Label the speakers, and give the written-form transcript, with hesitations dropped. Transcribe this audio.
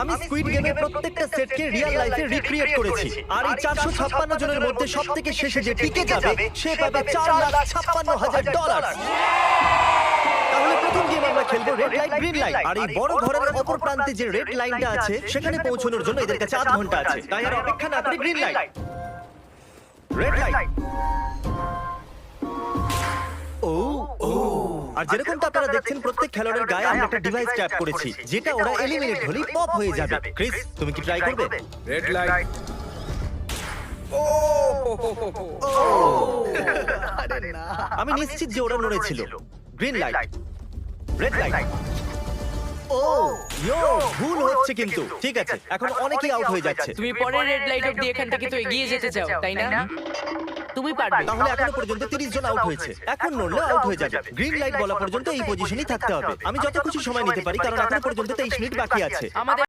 Speaker 1: আমি স্কুইড গেমের প্রত্যেকটা সেটকে রিয়েল লাইফে রিক্রিয়েট করেছি আর এই 456 জনের মধ্যে সবথেকে শেষে যে টিকে যাবে সে পাবে $4,56,000। তাহলে প্রথম গেম আমরা খেলবো রেড লাইট গ্রিন লাইট। আর এই বড় ঘরের অপর প্রান্তে যে রেড লাইনটা আছে সেখানে পৌঁছানোর জন্য এদের কাছে 8 ঘন্টা আছে। তাই আর অপেক্ষা না করে গ্রিন লাইট, রেড লাইট। ও ও আর যেরকমটা আপনারা দেখছেন প্রত্যেক খেলোয়াড়ের গায়ে আমরা একটা ডিভাইস ট্যাপ করেছি যেটা ওরা এলিমিনেট হলেই পপ হয়ে যাবে। ক্রিস, তুমি কি ট্রাই করবে?
Speaker 2: Red light.
Speaker 1: আমি নিশ্চিত যে ওরা লড়েছিল। Green light, red light. ও ইয়ো, ভুল হচ্ছে কিন্তু। ঠিক আছে, এখন অনেকেই আউট হয়ে যাচ্ছে।
Speaker 3: তুমি পরের রেড লাইট অবধি এখান থেকে তো এগিয়ে যেতে চাও, তাই না? তুমি পারবে।
Speaker 1: তাহলে এখনো পর্যন্ত 30 জন আউট হয়েছে। এখন নড়লে আউট হয়ে যাবে। গ্রিন লাইট বলা পর্যন্ত এই পজিশনেই থাকতে হবে। আমি যত খুশি সময় নিতে পারি কারণ এখনো পর্যন্ত 23 মিনিট বাকি আছে।
Speaker 3: আমাদের